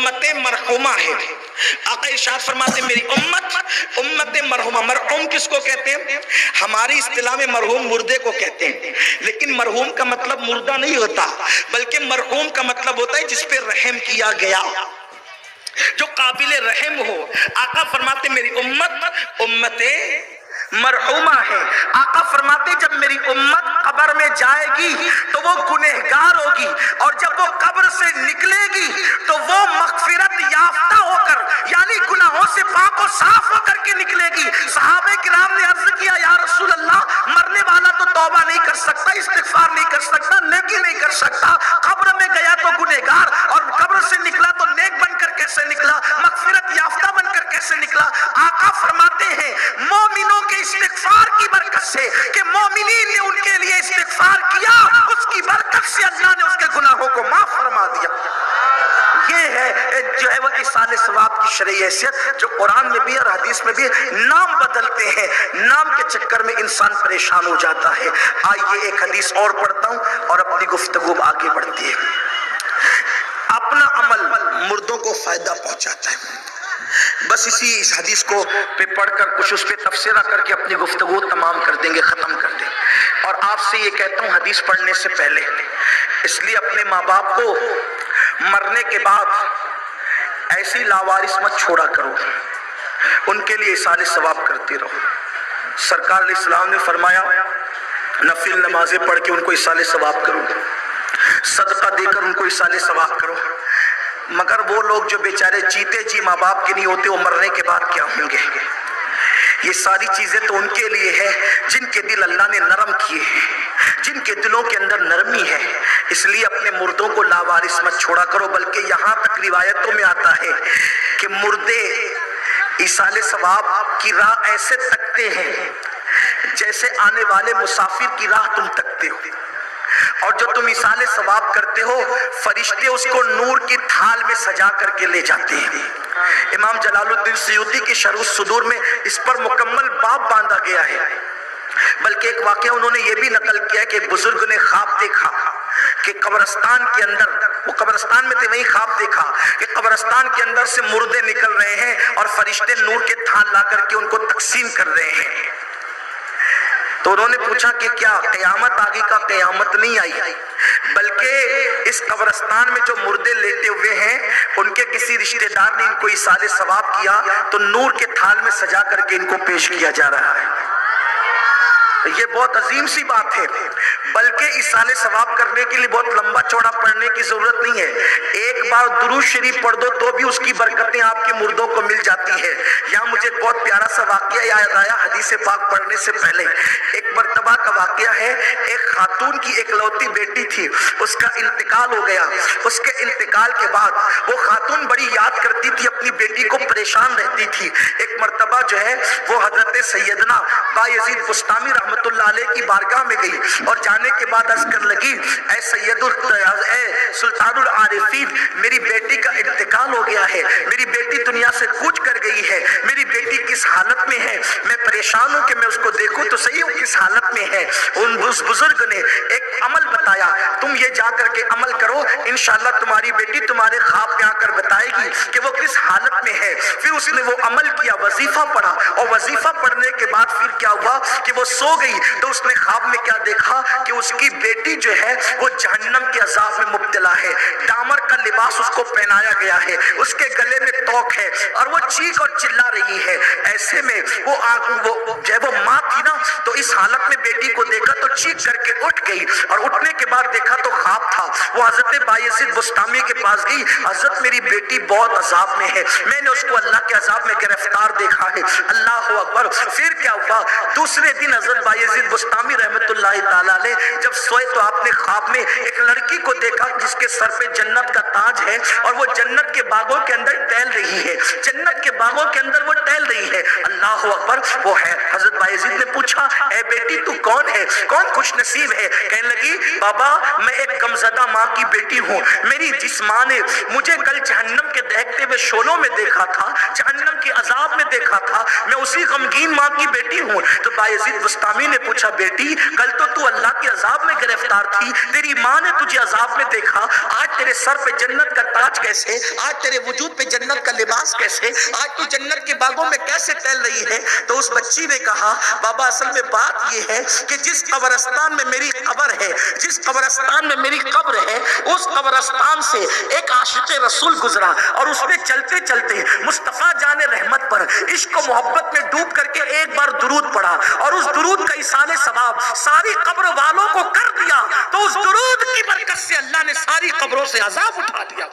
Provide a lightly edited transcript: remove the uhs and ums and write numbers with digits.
امت مرحومہ ہے. آقا ارشاد فرماتے میری امت مرحومہ. مرحوم کس کو کہتے ہیں؟ ہماری اصطلاح میں مرحوم مردے کو کہتے ہیں، لیکن مرحوم کا مطلب مردہ نہیں ہوتا، بلکہ مرحوم کا مطلب ہوتا ہے جس پہ رحم کیا گیا، جو قابل رحم ہو. آقا فرماتے میری امت مرحومہ ہے. آقا فرماتے جب میری امت قبر میں جائے گی تو وہ گنہگار ہوگی، اور جب وہ قبر سے نکلے گی تو وہ مغفرت یافتہ ہو کر، یعنی گناہوں سے پاک و صاف ہو کر کے نکلے گی. صحابہ کرام نے عرض کیا یا رسول اللہ، مرنے والا تو توبہ نہیں کر سکتا، استغفار نہیں کر سکتا، نیکی نہیں کر سکتا، قبر میں گیا تو گنہگار، اور قبر سے نکلا تو نیک بن کر کیسے نکلا، مغفرت یافتہ بن کر کیسے نکلا؟ آقا فرماتے ہیں مومنوں کے استغفار کی برکت سے، کہ مومنین نے ان کے لیے استغفار کیا، اس کی برکت سے اللہ نے اس کے گناہوں کو معاف فرما دیا. یہ ہے جو ہے وہ ایصال ثواب کی شرعی حیثیت، جو قرآن میں بھی اور حدیث میں بھی. نام بدلتے ہیں، نام کے چکر میں انسان پریشان ہو جاتا ہے. آئیے ایک حدیث اور پڑھتا ہوں اور اپنی گفتگو آگے بڑھتی ہے. اپنا عمل مردوں کو فائدہ پہنچاتا ہے. بس اس حدیث کو پہ پڑھ کر کچھ اس پہ تفسیرہ کر کے اپنی گفتگو تمام کر دیں گے، ختم کر دیں گے. اور آپ سے یہ کہتا ہوں حدیث پڑھنے سے پہلے، اس لیے اپنے ماں باپ کو مرنے کے بعد ایسی لاوارث مت چھوڑا کرو، ان کے لیے ایصال ثواب کرتے رہو. سرکار علیہ السلام نے فرمایا نفل نمازیں پڑھ کے ان کو ایصال ثواب کرو، صدقہ دے کر ان کو ایصال ثواب کرو. مگر وہ لوگ جو بیچارے جیتے جی ماں باپ کے نہیں ہوتے، وہ مرنے کے بعد کیا ہوں گے؟ یہ ساری چیزیں تو ان کے لیے ہے جن کے دل اللہ نے نرم کیے ہیں، جن کے دلوں کے اندر نرمی ہے. اس لیے اپنے مردوں کو لاوارث مت چھوڑا کرو. بلکہ یہاں تک روایتوں میں آتا ہے کہ مردے ایصال ثواب کی راہ ایسے تکتے ہیں جیسے آنے والے مسافر کی راہ تم تکتے ہو، اور جو تم ایصال ثواب کرتے ہو فرشتے اس کو نور کی تھال میں سجا کر کے لے جاتے ہیں. امام جلال الدین سیوطی کی شرح الصدور میں اس پر مکمل باب باندھا گیا ہے. بلکہ ایک واقعہ انہوں نے یہ بھی نقل کیا ہے کہ بزرگ نے خواب دیکھا کہ قبرستان کے اندر، وہ قبرستان میں تھے، وہی خواب دیکھا کہ قبرستان کے اندر سے مردے نکل رہے ہیں اور فرشتے نور کے تھال لا کر کے ان کو تقسیم کر رہے ہیں. تو انہوں نے پوچھا کہ کیا قیامت آگے؟ کا قیامت نہیں آئی، بلکہ اس قبرستان میں جو مردے لیتے ہوئے ہیں ان کے کسی رشتہ دار نے ان کو ایصال ثواب کیا تو نور کے تھال میں سجا کر کے ان کو پیش کیا جا رہا ہے. یہ بہت عظیم سی بات ہے. بلکہ ایصال ثواب کرنے کے لیے بہت لمبا چوڑا پڑھنے کی ضرورت نہیں ہے. ایک بار درود شریف پڑھ دو تو بھی اس کی برکتیں آپ کے مردوں کو مل جاتی ہے. یہاں مجھے ایک بہت پیارا سا واقعہ یاد آیا حدیث پاک پڑھنے سے پہلے. ایک مرتبہ کا واقعہ ہے، ایک خاتون کی ایک لوتی بیٹی تھی، اس کا انتقال ہو گیا. اس کے انتقال کے بعد وہ خاتون بڑی یاد کرتی تھی اپنی بیٹی کو، پریشان رہتی تھی. ایک مرتبہ جو ہے وہ حضرت سیدنا بایزید بسطامی رحمۃ اللہ علیہ کی بارگاہ میں گئی اور جانے کے بعد عرض کر لگی اے سلطان العارفین، میری بیٹی کا انتقال ہو گیا ہے، میری بیٹی دنیا سے کوچ کر گئی ہے، میری بیٹی کس حالت میں ہے؟ میں پریشان ہوں کہ میں اس کو دیکھوں تو صحیح ہوں کس حالت میں ہے. اس بزرگ نے ایک عمل بتایا، تم یہ جا کر کے عمل کرو، انشاءاللہ تمہاری بیٹی تمہارے خواب میں آ کر بتائے گی کہ وہ کس حالت میں ہے. پھر اس نے وہ عمل کیا، وظیفہ پڑھا، اور وظیفہ پڑھنے کے بعد پھر کیا ہوا کہ وہ سو گئی تو اس نے خواب میں کیا دیکھا کہ اس کی بیٹی جو ہے وہ جہنم کے عذاب میں مبتلا ہے. ڈامر کا لباس اس کو پہنایا گیا ہے، اس کے گلے میں توق ہے اور وہ چیخ اور چلا رہی ہے. ایسے میں وہ جب وہ ماں تھی نا تو اس حالت میں بیٹی کو دیکھا تو چیخ کر کے اٹھ گئی، اور اٹھنے کے بعد دیکھا تو خواب تھا. وہ حضرت بایزید بسطامی کے پاس گئی، حضرت میری بیٹی بہت عذاب میں ہے، میں نے اس کو اللہ کے عذاب میں گرفتار دیکھا ہے. اللہ اکبر. پھر کیا ہوا؟ دوسرے دن حضرت بایزید بسطامی رحمت اللہ تعالیٰ علیہ جب سوئے تو آپ نے خواب میں ایک لڑکی کو دیکھا جس کے سر پہ جنت کا تاج ہے اور وہ جنت کے باغوں کے اندر ٹہل رہی ہے، جنت کے باغوں کے اندر وہ ٹہل رہی ہے. اللہ اکبر. وہ ہے حضرت بایزید نے پوچھا اے بیٹی تو کون ہے، کون خوش نصیب ہے؟ کہنے لگی بابا میں ایک غمزدہ ماں کی بیٹی ہوں، میری جس ماں نے مجھے کل جہنم کے دہکتے ہوئے شعلوں میں دیکھا تھا، جہنم کے عذاب میں دیکھا تھا، میں اسی غمگین ماں کی بیٹی ہوں۔ تو بایزید بسطامی نے پوچھا بیٹی کل تو اللہ کے عذاب میں گرفتار تھی، تیری ماں نے تجھے عذاب میں دیکھا، آج تیرے سر پہ جنت کا تاج کیسے، آج تیرے وجود پہ جنت کا لباس کیسے، آج تو جنت کے باغوں میں کیسے ٹہل رہی ہے؟ تو اس بچی نے کہا بابا اصل میں بات یہ ہے کہ جس قبرستان میں میری قبر ہے، جس قبرستان میں میری قبر ہے، اس قبرستان سے ایک عاشق رسول گزرا اور اس نے چلتے چلتے مصطفیٰ جان رحمت پر عشق و محبت میں ڈوب کر کے ایک بار درود پڑھا اور اس درود کا ایصال ثواب ساری قبر والوں کو کر دیا، تو اس درود کی برکت سے اللہ نے ساری قبروں سے عذاب اٹھا دیا۔